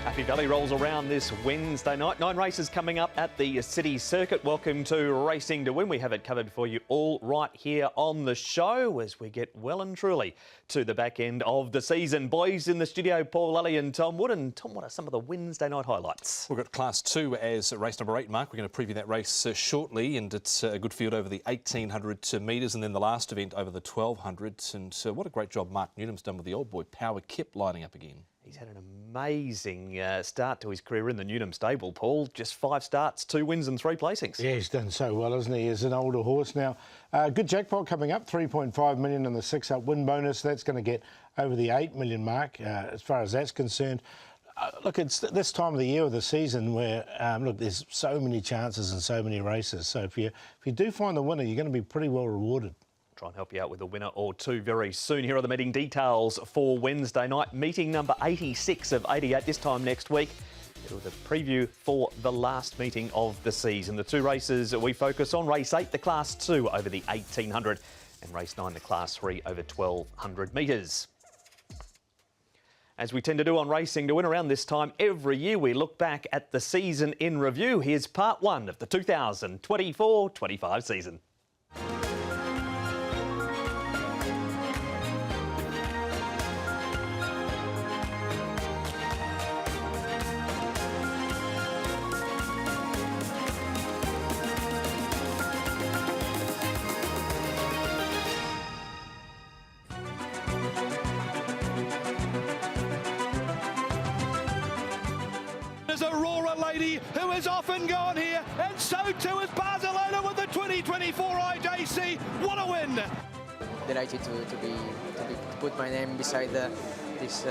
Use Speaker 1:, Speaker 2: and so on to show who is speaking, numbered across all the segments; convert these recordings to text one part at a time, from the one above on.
Speaker 1: Happy Valley rolls around this Wednesday night. 9 races coming up at the City Circuit. Welcome to Racing to Win. We have it covered for you all right here on the show as we get well and truly to the back end of the season. Boys in the studio, Paul Lally and Tom Wood. And Tom, what are some of the Wednesday night highlights?
Speaker 2: We've got Class 2 as race number 8, Mark. We're going to preview that race shortly, and it's a good field over the 1,800 metres and then the last event over the 1,200. And what a great job Mark Newnham's done with the old boy Power Kip lining up again.
Speaker 1: He's had an amazing start to his career in the Newnham stable, Paul. Just 5 starts, 2 wins and 3 placings.
Speaker 3: Yeah, he's done so well, hasn't he? He's an older horse now. Good jackpot coming up, 3.5 million in the 6-up win bonus. That's going to get over the 8 million mark as far as that's concerned. Look, it's this time of the year of the season where, look, there's so many chances and so many races. So if you do find the winner, you're going to be pretty well rewarded.
Speaker 1: Try and help you out with a winner or two very soon. Here are the meeting details for Wednesday night. Meeting number 86 of 88 this time next week. It'll be the preview for the last meeting of the season. The 2 races we focus on, race 8, the Class 2 over the 1,800 and race 9, the Class 3 over 1,200 metres. As we tend to do on Racing to Win around this time every year, we look back at the season in review. Here's part 1 of the 2024-25 season.
Speaker 4: There's Aurora Lady who is off and gone here, and so too is Barcelona with the 2024 IJC. What a win!
Speaker 5: Delighted to put my name beside this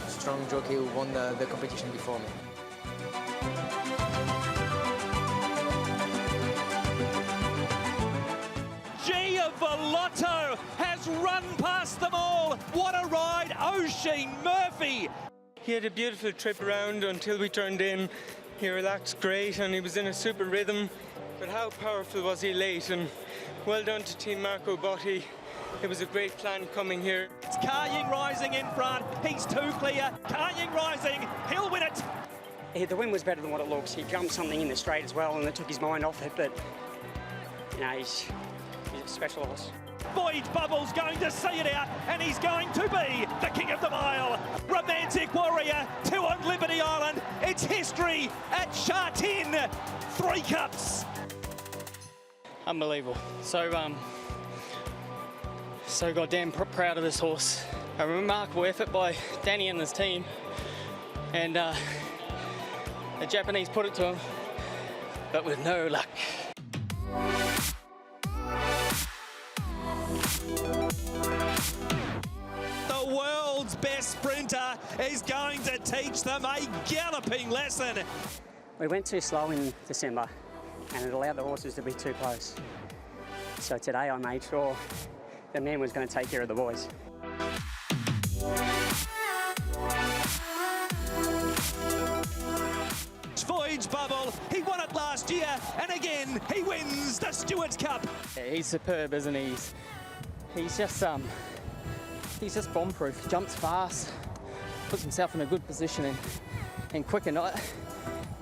Speaker 5: strong jockey who won the competition before me.
Speaker 6: Gia Volotto has run past them all. What a ride, Oisin Murphy.
Speaker 7: He had a beautiful trip around until we turned in. He relaxed great and he was in a super rhythm. But how powerful was he late? And well done to Team Marco Botti. It was a great plan coming here.
Speaker 6: It's Karying Rising in front. He's too clear. Karying Rising, he'll win it.
Speaker 8: Yeah, the win was better than what it looks. He jumped something in the straight as well and it took his mind off it. But, you know, he's a special horse.
Speaker 6: Voyage Bubble's going to see it out, and he's going to be the king of the mile. Romantic Warrior, 2 on Liberty Island. It's history at Chartin. 3 cups.
Speaker 8: Unbelievable. So goddamn proud of this horse. A remarkable effort by Danny and his team. And the Japanese put it to him, but with no luck.
Speaker 6: The world's best sprinter is going to teach them a galloping lesson.
Speaker 8: We went too slow in December and it allowed the horses to be too close. So today I made sure the man was going to take care of the boys.
Speaker 6: Voyage Bubble, he won it last year, and again he wins the Stewards Cup.
Speaker 8: Yeah, he's superb, isn't he? He's just bomb-proof. He jumps fast, puts himself in a good position and quick. And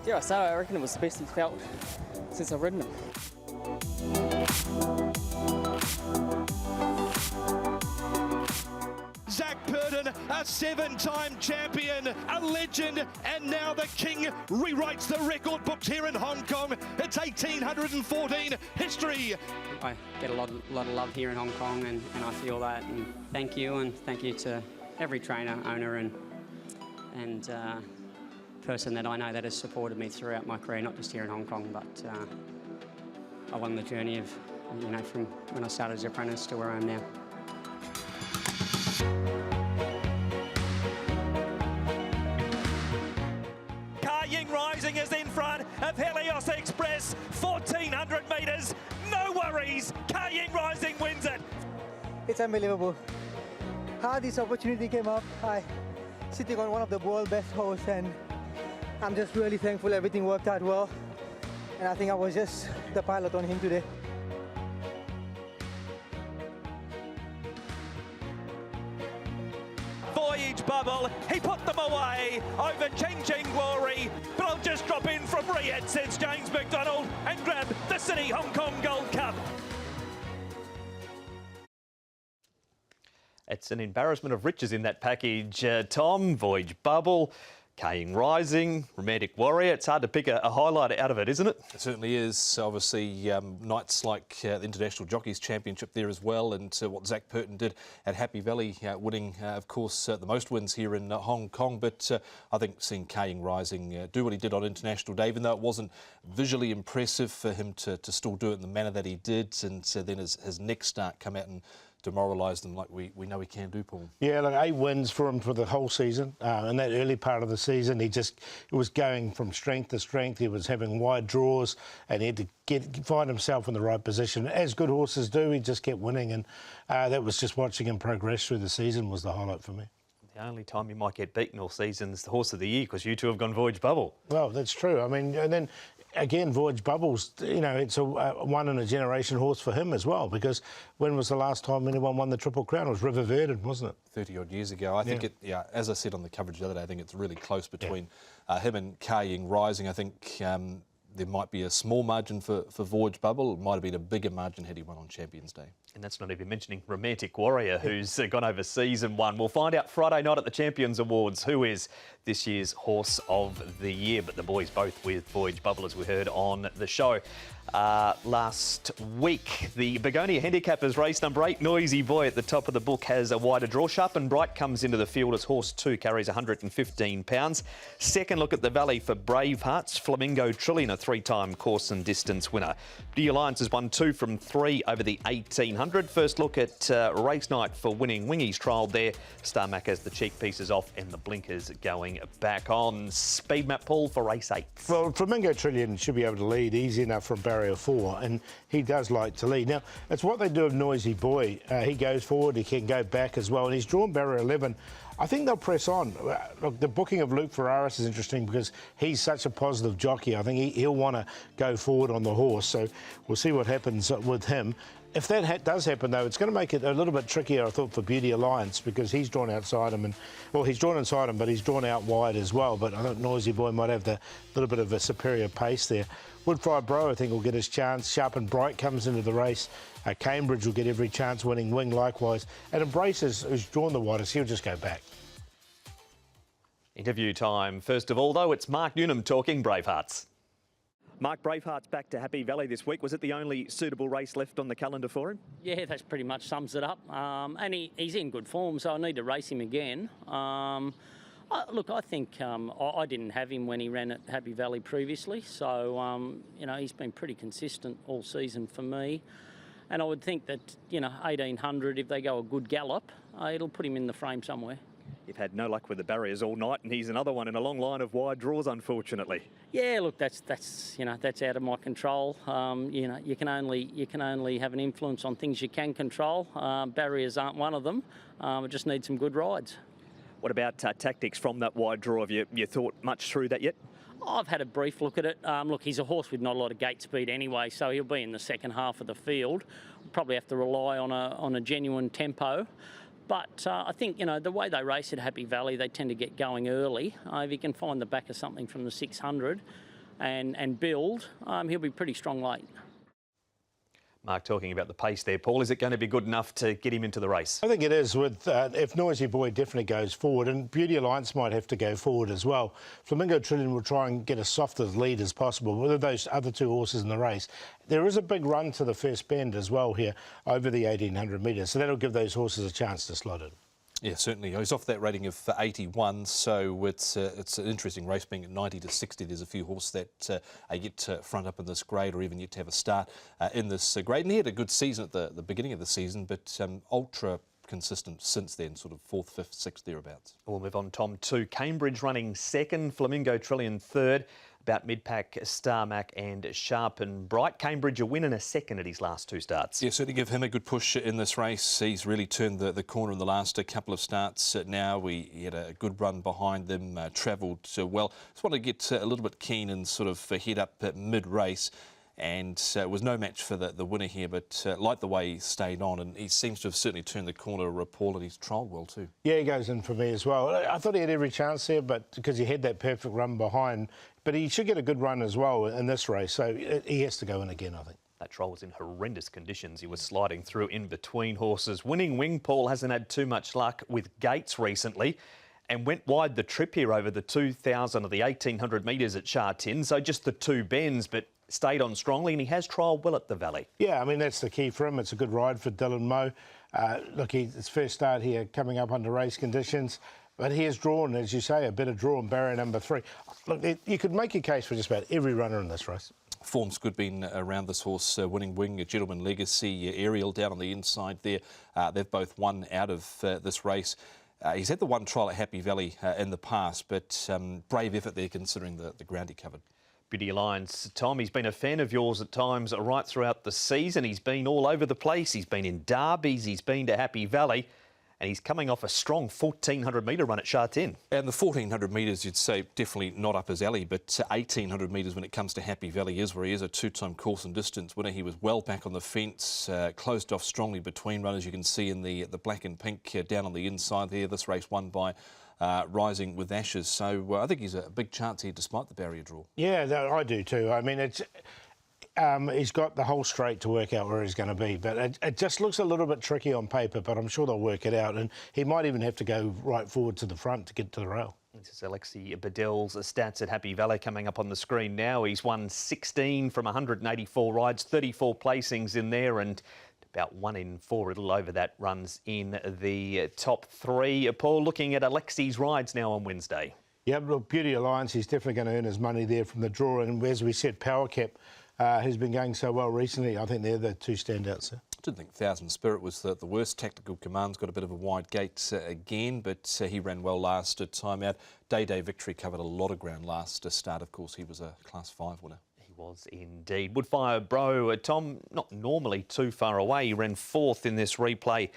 Speaker 8: dare I say, I reckon it was the best he's felt since I've ridden him.
Speaker 4: Zach Purden, a 7-time champion, a legend, and now the king rewrites the record books here in Hong Kong. It's 1,814 history.
Speaker 8: I get a lot of love here in Hong Kong, and I feel that. And thank you to every trainer, owner, and person that I know that has supported me throughout my career, not just here in Hong Kong, but along the journey of, you know, from when I started as an apprentice to where I am now.
Speaker 6: Karying Rising is in front of Helios Express, 1,400 metres, no worries, Karying Rising wins it.
Speaker 9: It's unbelievable. How this opportunity came up, I sitting on one of the world's best horses, and I'm just really thankful everything worked out well. And I think I was just the pilot on him today.
Speaker 6: Voyage Bubble. He put them away over Ching Ching Glory. But I'll just drop in from Riyadh, says James McDonald, and grab the City Hong Kong Gold Cup.
Speaker 1: It's an embarrassment of riches in that package, Tom. Voyage Bubble, Kaying Rising, Romantic Warrior. It's hard to pick a highlight out of it, isn't it?
Speaker 2: It certainly is. Obviously, nights like the International Jockeys Championship there as well, and what Zach Purton did at Happy Valley, winning, of course, the most wins here in Hong Kong. But I think seeing Kaying Rising do what he did on International Day, even though it wasn't visually impressive for him to still do it in the manner that he did, and then his next start come out and demoralised them like we know he can do, Paul.
Speaker 3: Yeah, like 8 wins for him for the whole season. In that early part of the season, he was going from strength to strength. He was having wide draws, and he had to find himself in the right position. As good horses do, he just kept winning, and that was just watching him progress through the season was the highlight for me.
Speaker 1: The only time you might get beaten all season is the Horse of the Year, because you two have gone Voyage Bubble.
Speaker 3: Well, that's true. I mean, and then again, Voyage Bubble's, you know, it's a one-in-a-generation horse for him as well, because when was the last time anyone won the Triple Crown? It was River Verdant, wasn't it?
Speaker 2: 30-odd years ago. I think as I said on the coverage the other day, I think it's really close between him and Kaying Rising. I think there might be a small margin for Voyage Bubble. It might have been a bigger margin had he won on Champions Day.
Speaker 1: And that's not even mentioning Romantic Warrior, who's gone overseas and won. We'll find out Friday night at the Champions Awards who is this year's Horse of the Year. But the boys both with Voyage Bubble, as we heard on the show. Last week, the Begonia Handicappers race number 8, Noisy Boy at the top of the book, has a wider draw. Sharp and Bright comes into the field as horse 2, carries 115 pounds. Second look at the Valley for Bravehearts. Flamingo Trillion, a 3-time course and distance winner. The Alliance has won 2 from 3 over the 1800. First look at race night for Winning Wingies, trialled there. Starmac has the cheek pieces off and the blinkers going back on. Speed map, Paul, for race 8.
Speaker 3: Well, Flamingo Trillion should be able to lead easy enough from barrier 4, and he does like to lead. Now, it's what they do of Noisy Boy. He goes forward, he can go back as well, and he's drawn barrier 11. I think they'll press on. Look, the booking of Luke Ferraris is interesting because he's such a positive jockey. I think he'll want to go forward on the horse, so we'll see what happens with him. If that does happen, though, it's going to make it a little bit trickier, I thought, for Beauty Alliance, because he's drawn outside him. Well, he's drawn inside him, but he's drawn out wide as well. But I think Noisy Boy might have the little bit of a superior pace there. Woodfire Bro, I think, will get his chance. Sharp and Bright comes into the race. Cambridge will get every chance, Winning Wing likewise. And Embrace, who's drawn the widest, he'll just go back.
Speaker 1: Interview time. First of all, though, it's Mark Newnham talking Bravehearts. Mark, Bravehearts back to Happy Valley this week. Was it the only suitable race left on the calendar for him?
Speaker 10: Yeah, that's pretty much sums it up. And he's in good form, so I need to race him again. Look, I think I didn't have him when he ran at Happy Valley previously, so, you know, he's been pretty consistent all season for me. And I would think that, you know, 1800, if they go a good gallop, it'll put him in the frame somewhere.
Speaker 1: You've had no luck with the barriers all night, and he's another one in a long line of wide draws, unfortunately.
Speaker 10: Yeah, look, that's you know, that's out of my control. You know, you can only have an influence on things you can control. Barriers aren't one of them. I just need some good rides.
Speaker 1: What about tactics from that wide draw? Have you thought much through that yet?
Speaker 10: I've had a brief look at it. Look, he's a horse with not a lot of gate speed anyway, so he'll be in the second half of the field. We'll probably have to rely on a genuine tempo. But I think, you know, the way they race at Happy Valley, they tend to get going early. If he can find the back of something from the 600 and build, he'll be pretty strong late.
Speaker 1: Mark talking about the pace there. Paul, is it going to be good enough to get him into the race?
Speaker 3: I think it is, with if Noisy Boy definitely goes forward, and Beauty Alliance might have to go forward as well. Flamingo Trillion will try and get as soft a lead as possible with those other 2 horses in the race. There is a big run to the first bend as well here over the 1800 metres, so that'll give those horses a chance to slot in.
Speaker 2: Yeah, certainly. He's off that rating of 81, so it's an interesting race being at 90 to 60. There's a few horses that are yet to front up in this grade or even yet to have a start in this grade. And he had a good season at the beginning of the season, but ultra consistent since then, sort of 4th, 5th, 6th, thereabouts.
Speaker 1: We'll move on, Tom, to Cambridge running 2nd, Flamingo Trillion 3rd. About mid-pack, Starmac and Sharp and Bright. Cambridge a win and a 2nd at his last 2 starts.
Speaker 2: Yeah, certainly give him a good push in this race. He's really turned the corner in the last couple of starts now. He had a good run behind them, travelled well. Just want to get a little bit keen and sort of head up mid-race. and it was no match for the winner here, but liked the way he stayed on, and he seems to have certainly turned the corner, Paul, and he's trialled well too.
Speaker 3: Yeah, he goes in for me as well. I thought he had every chance there, but because he had that perfect run behind, but he should get a good run as well in this race, so he has to go in again, I think.
Speaker 1: That trial was in horrendous conditions. He was sliding through in between horses. Winning Wing, Paul, hasn't had too much luck with Gates recently and went wide the trip here over the 2,000 or the 1,800 metres at Sha Tin. So just the two bends, but stayed on strongly, and he has trialled well at the Valley.
Speaker 3: Yeah, I mean, that's the key for him. It's a good ride for Dylan Moe. Look, his first start here coming up under race conditions. But he has drawn, as you say, a better draw in barrier number 3. Look, you could make a case for just about every runner in this race.
Speaker 2: Form's good been around this horse, Winning Wing, a Gentleman Legacy, Ariel down on the inside there. They've both won out of this race. He's had the one trial at Happy Valley in the past, but brave effort there considering the ground he covered.
Speaker 1: Beauty Alliance, Tom, he's been a fan of yours at times right throughout the season. He's been all over the place. He's been in derbies, he's been to Happy Valley, and he's coming off a strong 1,400 metre run at Sha Tin.
Speaker 2: And the 1,400 metres, you'd say, definitely not up his alley, but 1,800 metres when it comes to Happy Valley is where he is a two-time course and distance winner. He was well back on the fence, closed off strongly between runners. You can see in the black and pink down on the inside there. This race won by Rising with Ashes. So I think he's a big chance here despite the barrier draw.
Speaker 3: Yeah, I do too. I mean, it's... he's got the whole straight to work out where he's going to be, but it just looks a little bit tricky on paper, but I'm sure they'll work it out, and he might even have to go right forward to the front to get to the rail.
Speaker 1: This is Alexi Bedell's stats at Happy Valley coming up on the screen now. He's won 16 from 184 rides, 34 placings in there, and about 1 in 4, a little over that, runs in the top 3. Paul, looking at Alexi's rides now on Wednesday.
Speaker 3: Yeah, look, Beauty Alliance, he's definitely going to earn his money there from the draw, and as we said, Power Cap has been going so well recently. I think they're the two standouts there.
Speaker 2: I didn't think Thousand Spirit was the worst. Tactical Command's got a bit of a wide gate again, but he ran well last time out. Day Victory covered a lot of ground last start. Of course, he was a Class 5 winner.
Speaker 1: He was indeed. Woodfire Bro, Tom, not normally too far away. He ran 4th in this replay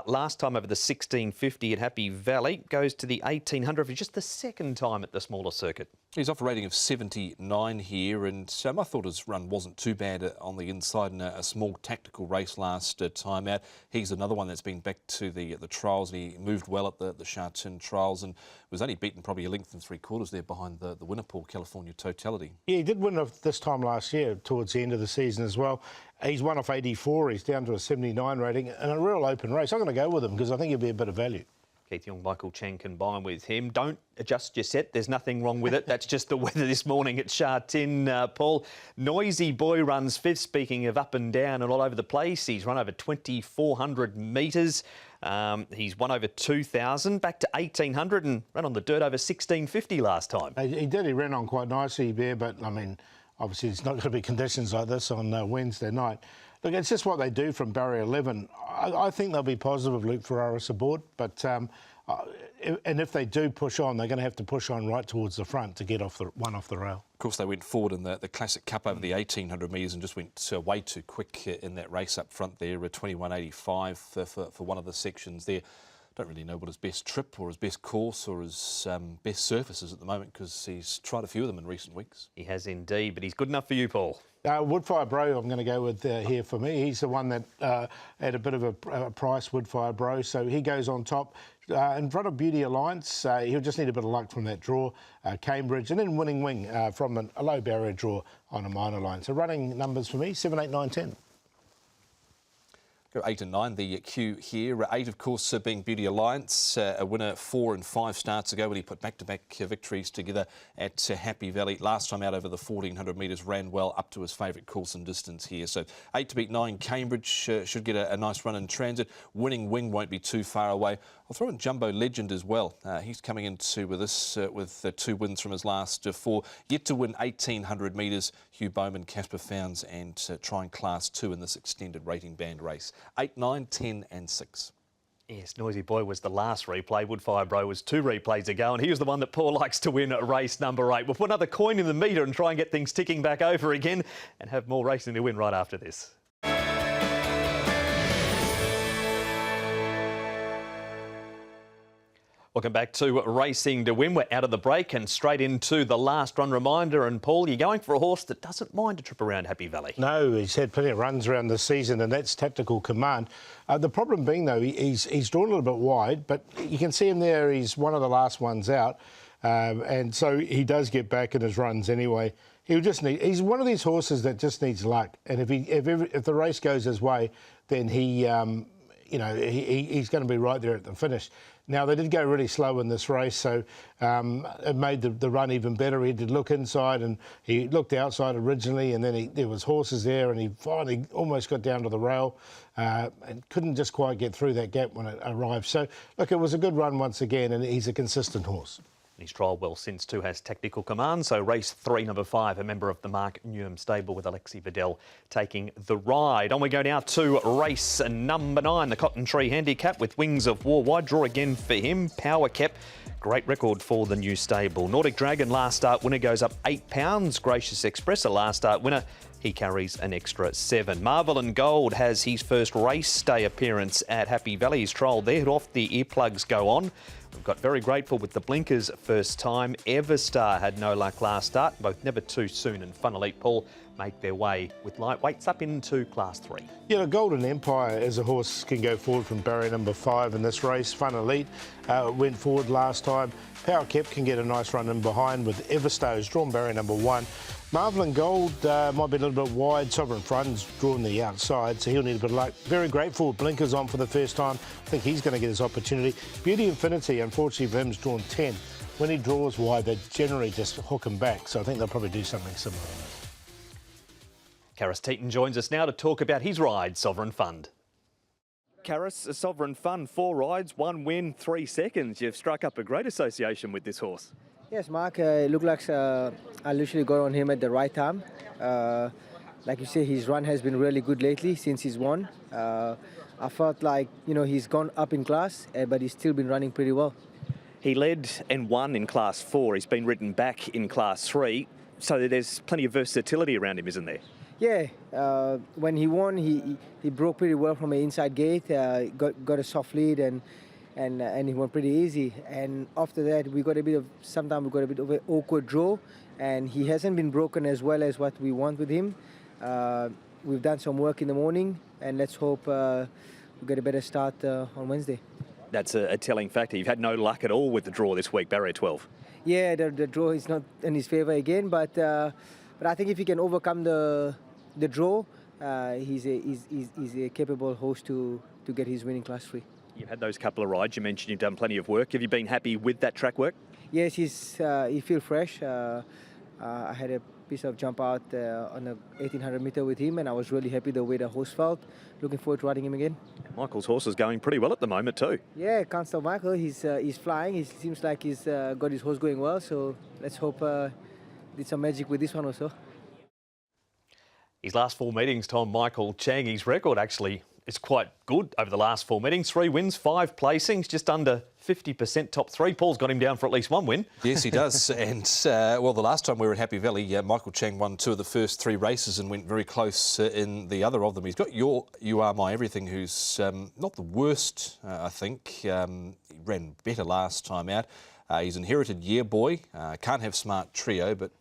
Speaker 1: last time over the 1650 at Happy Valley. Goes to the 1800 for just the second time at the smaller circuit.
Speaker 2: He's off a rating of 79 here, and I thought his run wasn't too bad on the inside in a small tactical race last time out. He's another one that's been back to the trials, and he moved well at the Sha Tin trials and was only beaten probably a length and 3/4 there behind the winner, Paul, California Totality.
Speaker 3: Yeah, he did win this time last year towards the end of the season as well. He's won off 84, he's down to a 79 rating, and a real open race. I'm going to go with him because I think he'll be a bit of value.
Speaker 1: Keith Young, Michael Chang combined with him. Don't adjust your set. There's nothing wrong with it. That's just the weather this morning at Sha Tin, Paul. Noisy Boy runs 5th, speaking of up and down and all over the place. He's run over 2,400 metres. He's won over 2,000, back to 1,800 and ran on the dirt over 1,650 last time.
Speaker 3: He did. He ran on quite nicely there, but, I mean, obviously it's not going to be conditions like this on Wednesday night. Look, it's just what they do from barrier 11. I think they'll be positive, Luke Ferraris aboard, but and if they do push on, they're going to have to push on right towards the front to get off the rail.
Speaker 2: Of course, they went forward in the Classic Cup over the 1,800 metres and just went way too quick in that race up front there, 21.85 for one of the sections there. Don't really know what his best trip or his best course or his best surface is at the moment because he's tried a few of them in recent weeks.
Speaker 1: He has indeed, but he's good enough for you, Paul.
Speaker 3: Woodfire Bro, I'm going to go with here for me. He's the one that had a bit of a price, Woodfire Bro, so he goes on top. In front of Beauty Alliance, he'll just need a bit of luck from that draw, Cambridge, and then Winning Wing from a low barrier draw on a minor line. So running numbers for me, 7, 8, 9, 10.
Speaker 2: Go 8 and 9, the queue here. 8, of course, being Beauty Alliance, a winner 4 and 5 starts ago when he put back-to-back victories together at Happy Valley. Last time out over the 1,400 metres, ran well up to his favourite course and distance here. So 8 to beat 9, Cambridge should get a nice run in transit. Winning Wing won't be too far away. I'll throw in Jumbo Legend as well. He's coming into with this with 2 wins from his last 4. Yet to win 1,800 metres. Hugh Bowman, Casper Founds and trying Class 2 in this extended rating band race. 8, 9, 10 and 6.
Speaker 1: Yes, Noisy Boy was the last replay. Woodfire Bro was 2 replays ago, and he was the one that Paul likes to win at race number 8. We'll put another coin in the meter and try and get things ticking back over again and have more racing to win right after this. Well, Looking back to Racing to Win, we're out of the break and straight into the last run reminder. And Paul, you're going for a horse that doesn't mind a trip around Happy Valley.
Speaker 3: No, he's had plenty of runs around this season, and that's Tactical Command. The problem being, though, he's drawn a little bit wide, but you can see him there. He's one of the last ones out, and so he does get back in his runs anyway. He's one of these horses that just needs luck, and if the race goes his way, then he's going to be right there at the finish. Now, they did go really slow in this race, so it made the run even better. He did look inside and he looked outside originally, and then there was horses there, and he finally almost got down to the rail and couldn't just quite get through that gap when it arrived. So, look, it was a good run once again, and he's a consistent horse.
Speaker 1: He's trialled well since too, has Tactical Command. So race 3, number 5, a member of the Mark Newham stable with Alexi Vidal taking the ride. On we go now to race number 9, the Cotton Tree Handicap with Wings of War. Wide draw again for him. Power Kept. Great record for the new stable. Nordic Dragon last start winner goes up £8. Gracious Express, a last start winner. He carries an extra 7. Marvel and Gold has his first race day appearance at Happy Valley. He's trialled there. Off the earplugs go on. We've got Very Grateful with the blinkers first time. Everstar had no luck last start. Both Never Too Soon and Fun Elite Paul make their way with lightweights up into Class 3.
Speaker 3: Yeah, Golden Empire as a horse can go forward from barrier number 5 in this race. Fun Elite went forward last time. Power Kept can get a nice run in behind with Everstar, who's drawn barrier number 1. Marvel and Gold might be a little bit wide. Sovereign Front's drawn the outside, so he'll need a bit of luck. Very Grateful with blinkers on for the first time. I think he's going to get his opportunity. Beauty Infinity, unfortunately for him, is drawn 10. When he draws wide, they generally just hook him back, so I think they'll probably do something similar.
Speaker 1: Karis Teaton joins us now to talk about his ride, Sovereign Fund. Karis, a Sovereign Fund, 4 rides, 1 win, 3 seconds. You've struck up a great association with this horse.
Speaker 9: Yes, Mark, it looked like I literally got on him at the right time. Like you say, his run has been really good lately since he's won. I felt like, he's gone up in class, but he's still been running pretty well.
Speaker 1: He led and won in Class 4. He's been ridden back in Class 3, so there's plenty of versatility around him, isn't there?
Speaker 9: Yeah, when he won, he broke pretty well from an inside gate, got a soft lead, and he went pretty easy. And after that, sometimes we got a bit of an awkward draw, and he hasn't been broken as well as what we want with him. We've done some work in the morning, and let's hope we get a better start on Wednesday.
Speaker 1: That's a telling factor. You've had no luck at all with the draw this week, barrier 12.
Speaker 9: Yeah, the draw is not in his favour again, but I think if he can overcome the draw, he's a capable horse to get his winning Class 3.
Speaker 1: You've had those couple of rides. You mentioned you've done plenty of work. Have you been happy with that track work?
Speaker 9: Yes, he feels fresh. I had a piece of jump out on the 1800 metre with him, and I was really happy the way the horse felt. Looking forward to riding him again.
Speaker 1: And Michael's horse is going pretty well at the moment too.
Speaker 9: Yeah, can't stop Michael. He's flying. He seems like he's got his horse going well. So let's hope did some magic with this one also.
Speaker 1: His last 4 meetings, Tom, Michael Chang, his record actually is quite good over the last 4 meetings. 3 wins, 5 placings, just under 50% top 3. Paul's got him down for at least 1 win.
Speaker 2: Yes, he does. And, well, the last time we were at Happy Valley, Michael Chang won 2 of the first 3 races and went very close in the other of them. He's got You Are My Everything, who's not the worst, I think. He ran better last time out. He's inherited Year Boy. Can't have Smart Trio, but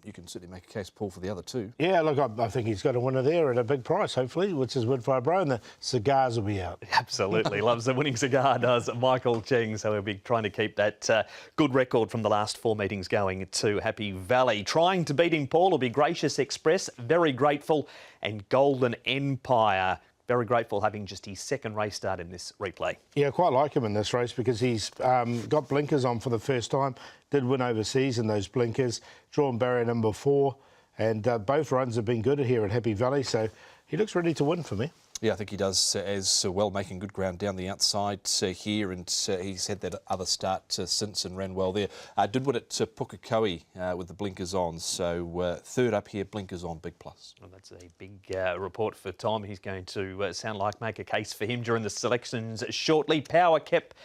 Speaker 2: you can certainly make a case, Paul, for the other 2.
Speaker 3: Yeah, look, I think he's got a winner there at a big price, hopefully, which is Woodfire Bro, and the cigars will be out.
Speaker 1: Absolutely. Loves the winning cigar, does Michael Chang. So he'll be trying to keep that good record from the last 4 meetings going to Happy Valley. Trying to beat him, Paul, will be Gracious Express, Very Grateful, and Golden Empire. Very Grateful having just his 2nd race start in this replay.
Speaker 3: Yeah, I quite like him in this race because he's got blinkers on for the first time, did win overseas in those blinkers, drawn barrier number 4, and both runs have been good here at Happy Valley, so he looks ready to win for me.
Speaker 2: Yeah, I think he does as well, making good ground down the outside here, and he's had that other start since and ran well there. Did win at Pukekohe with the blinkers on, so 3rd up here, blinkers on, big plus.
Speaker 1: Well, that's a big report for Tom. He's going to sound like make a case for him during the selections shortly. Power Kept,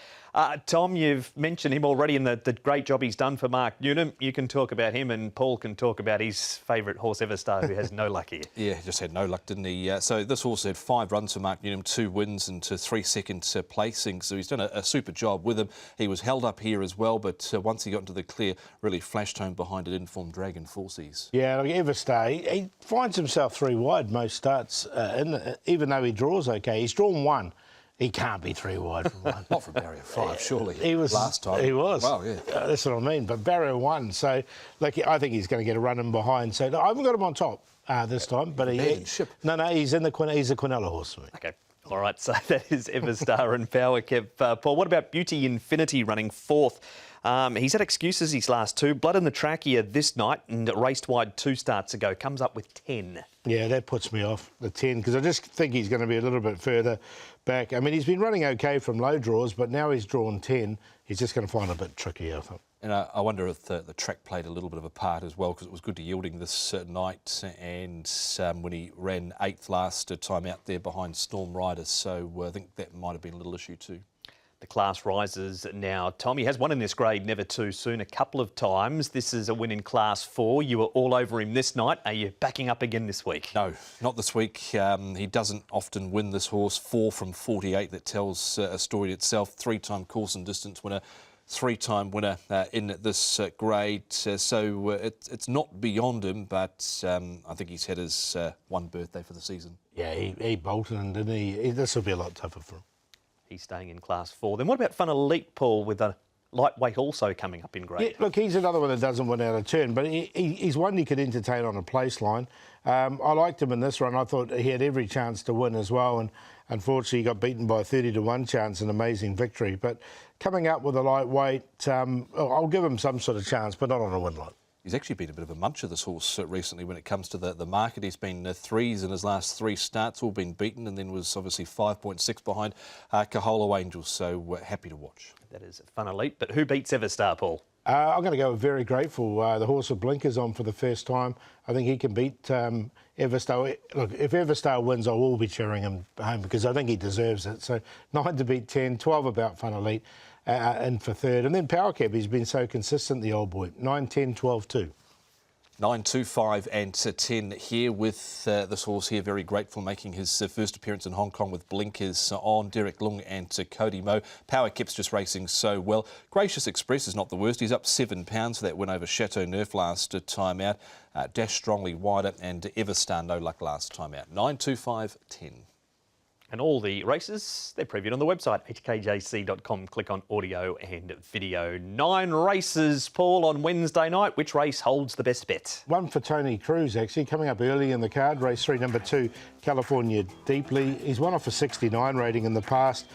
Speaker 1: Tom, you've mentioned him already in the great job he's done for Mark Newnham. You can talk about him, and Paul can talk about his favourite horse, Everstar, who has no luck here.
Speaker 2: Yeah, he just had no luck, didn't he? So this horse had 5 runs for Mark Newnham, 2 wins and 3 second placings. So he's done a super job with him. He was held up here as well, but once he got into the clear, really flashed home behind it, Informed Dragon, Forces.
Speaker 3: Yeah, like Everstar, he finds himself 3 wide most starts, even though he draws okay. He's drawn 1. He can't be 3 wide from 1.
Speaker 2: Not from barrier 5, surely.
Speaker 3: He was
Speaker 2: last time.
Speaker 3: He was.
Speaker 2: Well, yeah.
Speaker 3: That's what I mean. But barrier 1, so like I think he's going to get a run in behind. So I haven't got him on top this time, but he's in the he's a Quinella horse for me.
Speaker 1: Okay. All right, so that is Everstar and Power Kept. Paul, what about Beauty Infinity running 4th? He's had excuses his last 2. Blood in the trachea this night and raced wide 2 starts ago. Comes up with 10.
Speaker 3: Yeah, that puts me off, the 10, because I just think he's going to be a little bit further back. I mean, he's been running okay from low draws, but now he's drawn 10. He's just going to find it a bit tricky, I think.
Speaker 2: And I wonder if the track played a little bit of a part as well, because it was good to yielding this night, and when he ran 8th last time out there behind Storm Riders, so I think that might have been a little issue too.
Speaker 1: The class rises now. Tommy has won in this grade never too soon a couple of times. This is a win in Class 4. You were all over him this night. Are you backing up again this week?
Speaker 2: No, not this week. He doesn't often win this horse. 4 from 48. That tells a story itself. 3-time course and distance winner. 3-time winner in this grade. So it's not beyond him, but I think he's had his 1 birthday for the season.
Speaker 3: Yeah, he bolted in, didn't he? This will be a lot tougher for him.
Speaker 1: He's staying in Class 4. Then what about Fun Elite, Paul, with a lightweight also coming up in grade?
Speaker 3: Yeah, look, he's another one that doesn't win out of turn, but he's one you could entertain on a place line. I liked him in this run. I thought he had every chance to win as well, and unfortunately he got beaten by a 30-1 chance, an amazing victory. But coming up with a lightweight, I'll give him some sort of chance, but not on a win line.
Speaker 2: He's actually been a bit of a muncher, this horse, recently when it comes to the market. He's been 3s in his last 3 starts, all been beaten, and then was obviously 5.6 behind Kaholo Angels, so happy to watch.
Speaker 1: That is Fun Elite, but who beats Everstar, Paul?
Speaker 3: I'm going to go with Very Grateful, the horse with blinkers on for the first time. I think he can beat Everstar. Look, if Everstar wins, I will be cheering him home because I think he deserves it. So 9 to beat 10, 12 about Fun Elite. And for 3rd. And then Power Cab, he's been so consistent, the old boy. 9, 10, 12, 2.
Speaker 2: 9, 2, 5 and 10 here with this horse here. Very Grateful, making his first appearance in Hong Kong with blinkers on. Derek Lung and Cody Mo. Power Kep's just racing so well. Gracious Express is not the worst. He's up £7 for that win over Chateau Neuf last time out. Dash strongly wider, and Everstar no luck last time out. 9, 2, 5, 10.
Speaker 1: And all the races, they're previewed on the website, hkjc.com. Click on audio and video. 9 races, Paul, on Wednesday night. Which race holds the best bet?
Speaker 3: One for Tony Cruz, actually, coming up early in the card. Race 3, number 2, California Deeply. He's won off a 69 rating in the past.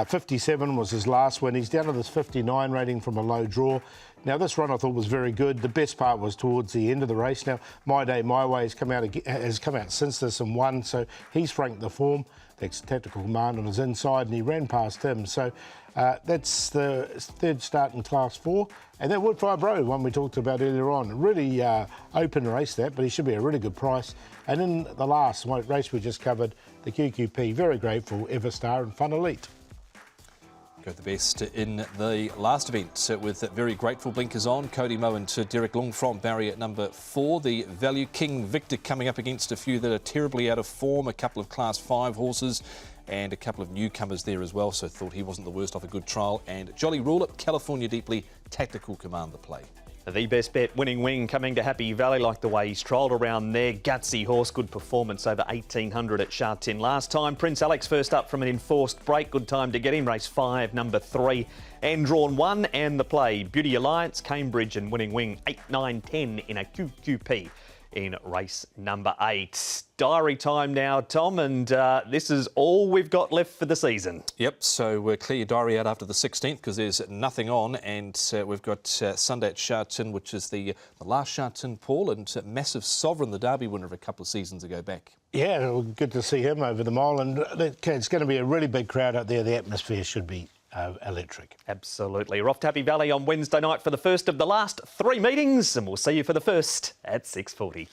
Speaker 3: 57 was his last win. He's down to this 59 rating from a low draw. Now, this run I thought was very good. The best part was towards the end of the race. Now, My Day, My Way has come out since this and won, so he's franked the form. That's Tactical Command on his inside, and he ran past him. So that's the 3rd start in Class 4. And that Woodfire Bro, one we talked about earlier on. Really open race that, but he should be a really good price. And in the last race we just covered, the QQP, Very Grateful, Everstar and Fun Elite.
Speaker 2: Go the best in the last event with Very Grateful, blinkers on. Cody Mo and Derek Long from barrier number 4. The Value King Victor coming up against a few that are terribly out of form. A couple of Class 5 horses and a couple of newcomers there as well. So thought he wasn't the worst off a good trial. And Jolly Ruler, California Deeply, Tactical Command the play.
Speaker 1: The best bet, Winning Wing, coming to Happy Valley. Like the way he's trialled around there. Gutsy horse, good performance over 1800 at Sha Tin last time. Prince Alex first up from an enforced break. Good time to get him. Race 5, number 3. And drawn 1 and the play. Beauty Alliance, Cambridge and Winning Wing. 8, 9, 10 in a QQP in race number 8. Diary time now, Tom, and this is all we've got left for the season.
Speaker 2: Yep, so we'll clear your diary out after the 16th because there's nothing on, and we've got Sunday at Sha Tin, which is the last Sha Tin, Paul, and Massive Sovereign, the Derby winner of a couple of seasons ago back.
Speaker 3: Yeah, good to see him over the mile, and it's going to be a really big crowd out there. The atmosphere should be electric.
Speaker 1: Absolutely. We're off to Happy Valley on Wednesday night for the first of the last 3 meetings, and we'll see you for the first at 6:40.